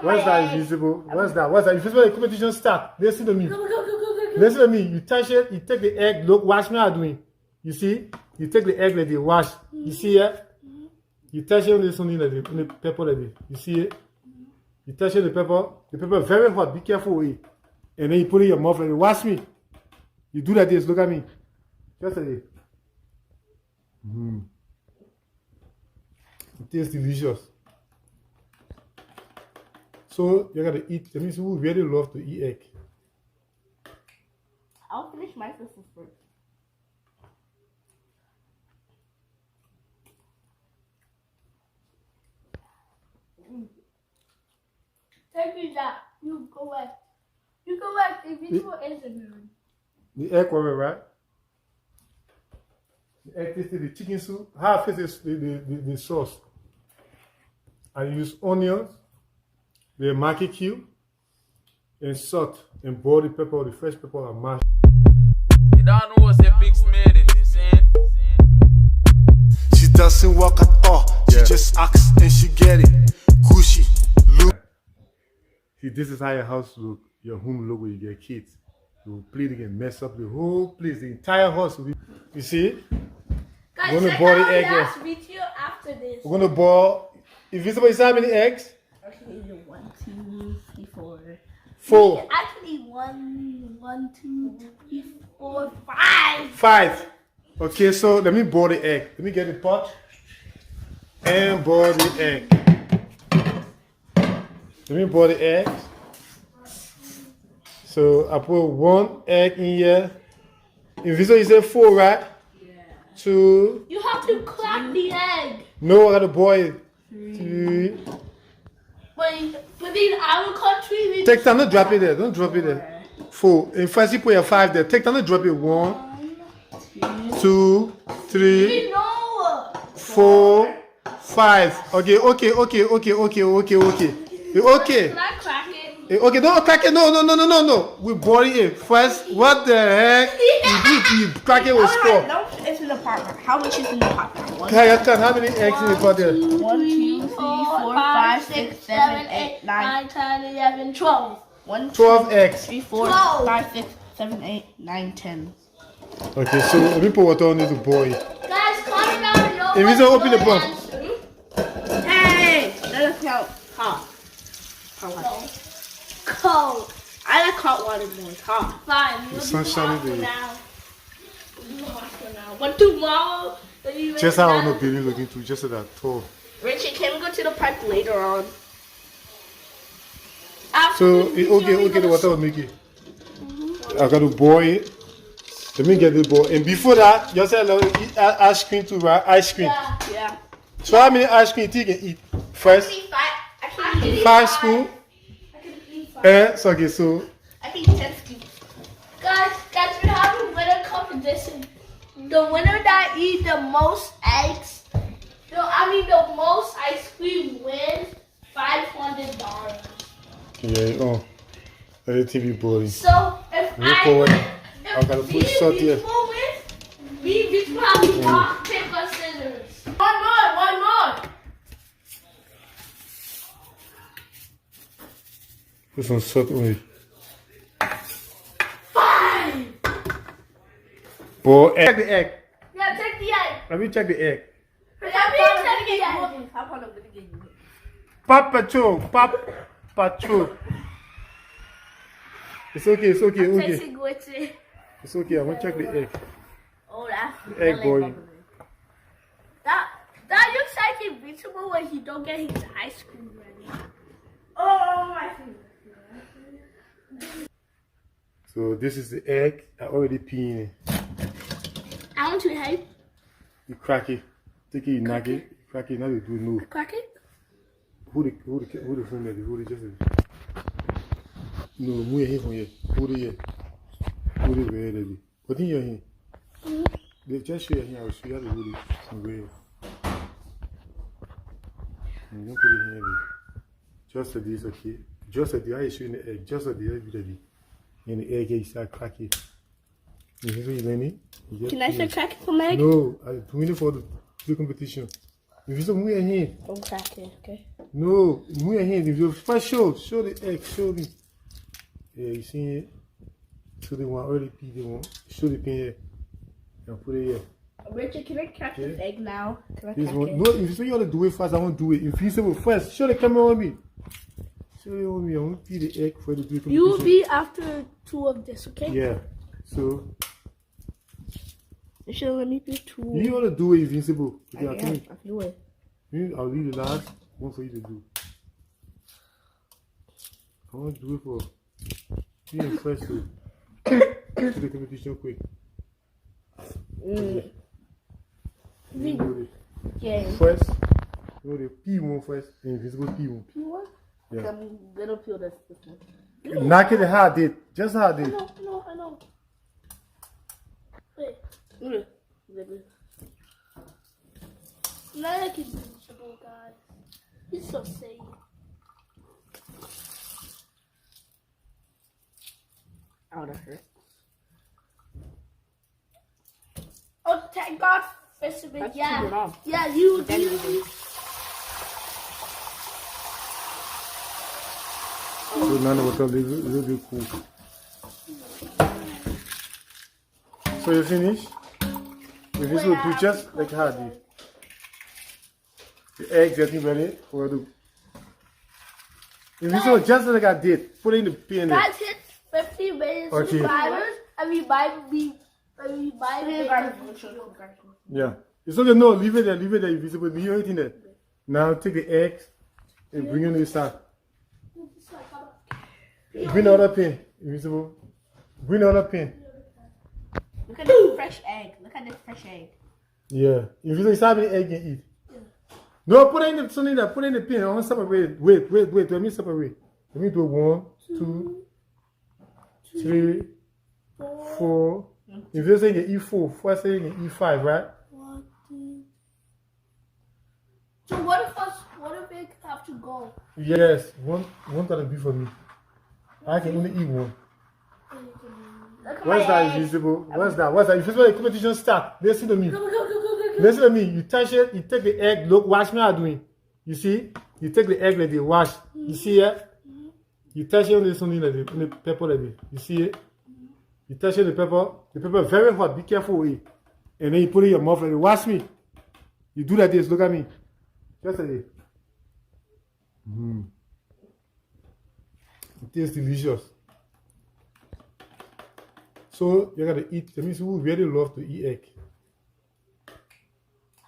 What's that invisible? What's that? What's that? Invisible the competition start. Listen to me. Go. Listen to me. You touch it, you take the egg, look, watch me how I'm doing. You see? You take the egg like they wash. You see it? You touch it on this only like the pepper like this. You see it? You touch it the pepper very hot, be careful with it. And then you put it in your mouth like this. Watch me. You do like this, look at me. Just like this. It tastes delicious. So you gotta eat. That means we really love to eat egg. I'll finish my sister first. Take me that. You go back. You go back. The video is in there. The egg warmer, right? The egg tasted the chicken soup. Half is the sauce. I use onions, the Maggi cube, and salt, and boil the pepper, the fresh pepper, and mash. You don't know what's a big smell it, you saying? She doesn't walk at all. She just acts and she get it. Gushy. Look. See, this is how your house look, your home look when you get kids. You will play again, mess up the whole place, the entire house will be. You see? Guys, we're gonna check boil the out egg. last video after this. We're gonna boil. Invisible, is how many eggs? Okay, 1, 2, 3, 4. 4. Actually, 1, 2, 3, 4, 5. 5. Okay, so let me boil the egg. Let me get the pot and boil the egg. Let me boil the egg. So I put 1 egg in here. Invisible, you said 4, right? Yeah. 2. You have to crack the egg. No, I gotta boil it. 3. But in our country, Take time, don't drop it there. Don't drop it there. 4. And first you put your 5 there. Take time to drop it. 1, 2, 3, we know. 4, 5. Okay. Can I crack it? Okay, don't crack it. No. We boil it first. What the heck? You crack it with straw. No, it's in the pot. How much is in the pot? How many eggs in the pot there? 1, 2, 3, 4, 5, 6, 7, 8, 9, 10, 11, 12. 1, 12 eggs. 3, 4, 12. 5, 6, 7, 8, 9, 10. Okay, so let me put water on it to boil it. Guys, comment down below. If you don't open the what's pot. good answer. Hey! Let us know. Hot. Cold. I like hot water more. Hot. Fine. We'll sun do shining hot for day. now. We'll do hot for now. But tomorrow, when you Just how I know Billy looking to, just that tall. Richie, can we go to the park later on? So, okay, the water will make it. I got to boil it. Let me get it boiled. And before that, you said eat ice cream too, right? Ice cream. Yeah. So how many ice cream you can eat? First, I can eat 5 spoons. I can eat 5. So okay, so I can eat 10 scoops. Guys, we have a winner competition. The winner that eats the most eggs, the most ice cream wins $500. yeah, let the TV boiling. So if Look forward. I I gotta put salt here. we have rock, paper, scissors. One more. Put some salt on it. 5. Boil egg. Check the egg. Yeah, take the egg. Let me check the egg. Let me check the egg. Papa Cho. It's okay. Tasting witchy. It's okay. I'm gonna check the egg. Oh, that's The egg boiling. That looks like invincible when he don't get his ice cream ready. Oh, my finger. So this is the egg. I already peeing it. I want to help. You crack it. Take it, you knock it. Crack it. Now you do no. Crack it. Hold the phone there. Hold it just no, move your hand from here. Hold it here. Hold it where there. Put in your hand. Just show your hand. I will show you how to hold it from where. Don't put it here. Just like this, okay? Just like the eye is showing the egg. Just like the egg. And the egg, you start cracking. You learn it? Can I start cracking for Meg? No, I'm doing it for the competition. Invincible, move your hand. Don't crack it, okay? No, move your hand. Invincible, first show the egg, show the. Yeah, you see it? Show the one early pea, the one. Show the pin here. And put it here. Richard, can I crack this egg now? Can I This crack one. it? No, if you want to do it fast, I want to do it. Invincible, first. Show the camera on me. Show it on me. I want to peel the egg for you to do it. You will be after 2 of this, okay? Yeah. So, You should let me do 2. you want to do it, Invincible. I can do it. I'll leave the last one for you to do. I want to do it for you and first to the competition quick. Okay. You do it. Yeah. First, you know the P1 first, the Invisible P1. P1? Yeah. I'm gonna peel this one. Knock it hard, it. Just hard, it. I know. Wait. Not like he's invincible, guys. He's so safe. Oh, that hurt. Oh, thank God, Festival. Yeah. Yeah, you. So now what's up, little bit cool. So you finish? Invisible do just like hard, it. The egg getting ready for the Invisible just like I did. Put in the pin there. Guys, hit 50 million Okay. subscribers and we buy Yeah. It's okay, no, leave it there, Invisible, leave everything there. Now take the eggs and bring it to the side. Bring the other pin, Invisible. Bring the other pin. Look at this fresh egg. Look at this fresh egg. Yeah. Invisible, it's having egg and eat. No, put it in the something there, put it in the pin. I want to separate. Wait. Let me separate. Let me do 1, 2, 3, 4. If you're saying E4, first saying E5, right? 1, 2. So what if it have to go? Yes, one gotta be for me. I can only eat one. What's that, Invisible? What's that? Invisible, the competition start. Listen to me. Go. Listen to me. You touch it, you take the egg. Look, watch me how I'm doing. You see? You take the egg like they wash. You see it? You touch it on the something like this, on the pepper like this. You see it? You touch it on the pepper. The pepper is very hot. Be careful with it. And then you put it in your mouth like this. Watch me. You do like this. Look at me. Just like this. It tastes delicious. So you gotta eat. That means we really love to eat egg.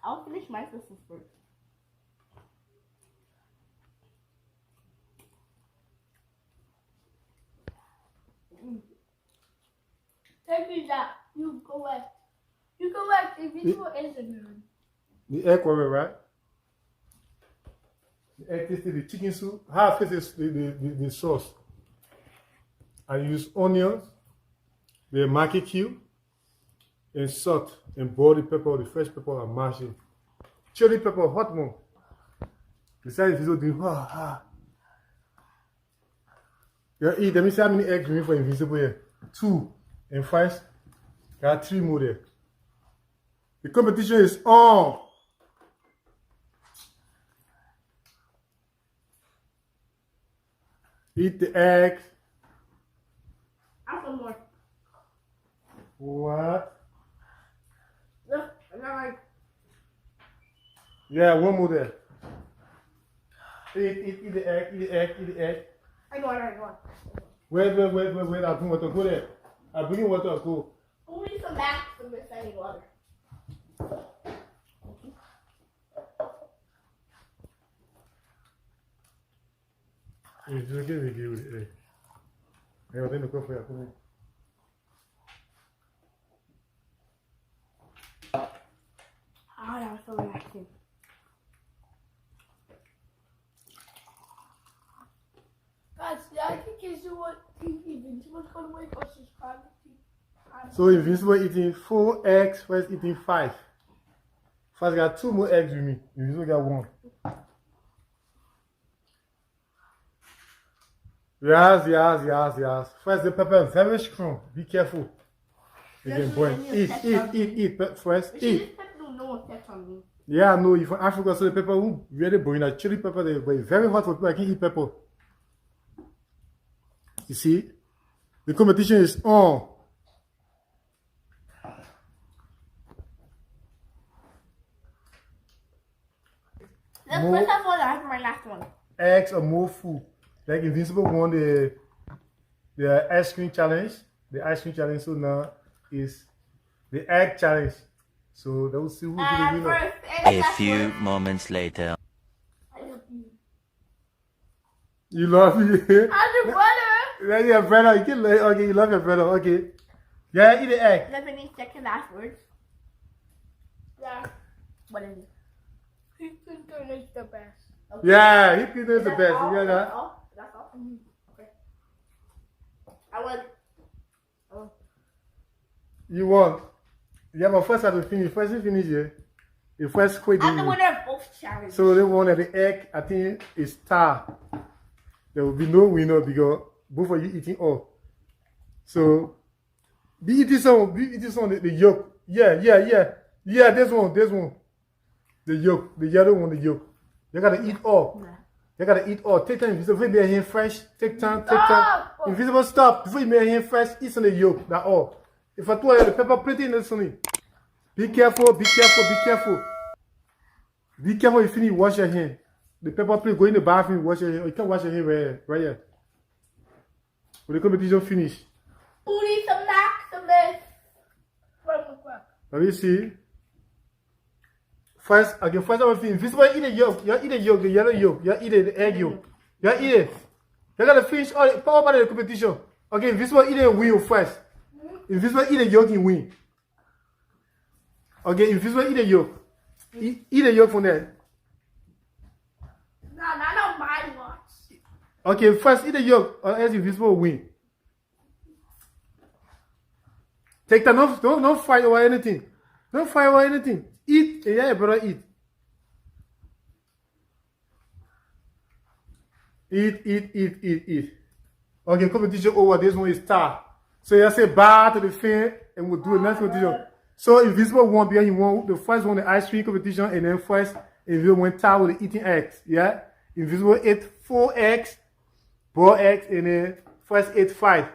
I'll finish my sister first. Tell me that. You go back. Invisible is a nerd. The egg warmer, right? The egg tasted the chicken soup. Half is the sauce. I use onions, the Maggi cube, and salt, and boil the pepper, the fresh pepper, and mash it. Chili pepper, hot one. Besides, if you do, you eat. Let me see how many eggs you need for Invisible here. 2 and 5. Got 3 more there. The competition is on. Eat the eggs. I'll some more. What? No, I'm not like. Yeah, one more there. Eat the egg. I know. Wait. I'll bring water. Go there. I'll bring you water. Go. Only some back from this any water. It's okay with you. Hey, I think the coffee. Oh, that was so relaxing. Guys, I think is what Invincible's gonna wait for subscribers. So Invincible eating 4 eggs, first eating 5. First got 2 more eggs with me. Invincible got 1. Yes. First the pepper is very strong. Be careful. You can burn. Eat. First, eat. No effect on me. Yeah, I know you're from Africa, so the pepper really boring. Like chili pepper, but it's very hot for people. I can eat pepper. You see, the competition is on. The first of all, that's my last one. Eggs or more food. Like Invincible won the ice cream challenge. The ice cream challenge, so now is the egg challenge. So that will see who's the winner. A few moments later. You love me? I'm the brother. Yeah, your brother. You can okay, you love your brother. Okay. Yeah, eat the egg. Let me second afterwards. Yeah. What is it? He thinks it's the best. Okay. Yeah, he thinks it's the best. You hear that? That's all? That's all? Okay. I won. You won. Yeah, but first I have to finish. First you finish here. The first quit. I'm the winner of both challenges. So the one at the egg, I think, is star. There will be no winner because both of you eating all. So be eating some the yolk. Yeah. This one. The yolk, the yellow one, the yolk. You gotta eat all. You gotta eat all. Take time. Before you make him fresh, take time. Invisible, stop. Before you make him fresh, eat some of the yolk. That's all. If I told you the pepper plenty in this one. Be careful. Be careful, you finish, wash your hand. The pepper plate, go in the bathroom, wash your hand. You can't wash your hand right here. When the competition finish. Who needs some knocks, some this? Let me see. First I will finish. Invisible, eat the yolk. You eat the yolk, the yellow yolk. You eat the egg yolk. You eat it. You gotta finish all the power part of the competition. Okay, Invisible, eat the wheel first. Invisible, eat the yolk and win. Okay, Invisible, eat the yolk. Eat the yolk from there. No, not my ones. Okay, first eat the yolk, or else Invisible will win. Take time, don't fight over anything. Don't fight over anything. Eat, yeah, brother, eat. Eat. Okay, competition over. This one is star. So you say bye to the fan, and we'll do the next competition. So Invisible won because he won the first one, the ice cream competition, and then first Invisible went tie with the eating eggs. Yeah, Invisible ate 4 eggs, boiled eggs, and then first ate 5.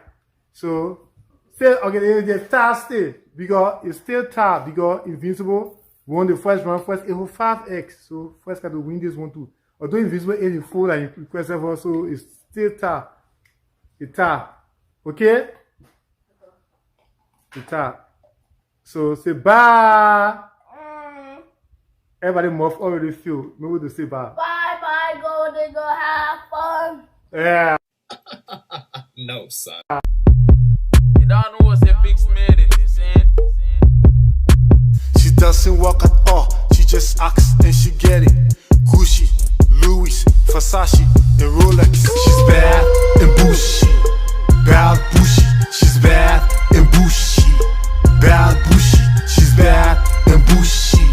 So still okay, the tie still because it's still tie because Invisible won the first round. First ate 5 eggs, so first got to win this one too. Although Invisible ate 4 like he requested for, so it's still tie. It's tie. Okay. The top. So say bye. Everybody must already feel. Maybe to say bye. Bye, go have fun. Yeah. No, son. You don't know what's a big made it, you see? She doesn't walk at all. She just acts and she get it. Gucci, Louis, Versace, and Rolex. She's bad and bushy. Bad bushy. She's bad and bushy. Bad bushy. She's bad and bushy.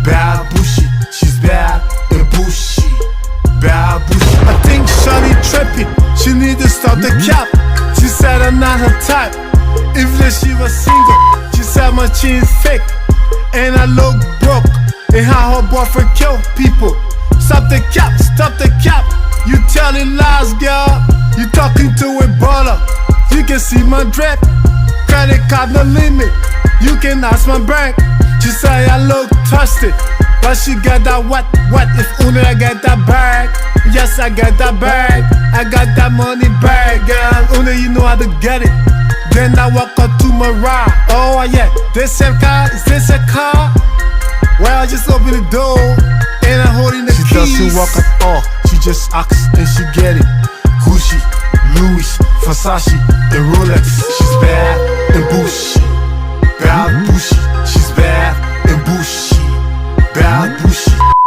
Bad bushy. She's bad and bushy. Bad bushy. I think Shawty tripping. She need to stop the cap. She said I'm not her type. Even if she was single, she said my chin fake. And I look broke. And how her boyfriend kill people. Stop the cap, stop the cap. You telling lies, girl. You talking to a baller. You can see my drip. Credit card no limit. You can ask my bank. She say I look thirsty, but she got that what? If only I get that bag. Yes, I got that bag. I got that money bag, girl. Only you know how to get it. Then I walk up to my ride. Oh yeah, this a car? Is this a car? Well, I just open the door and I'm holding the keys. She doesn't walk at all. She just acts and she get it. Gucci, Louis, Versace, and Rolex. She's bad.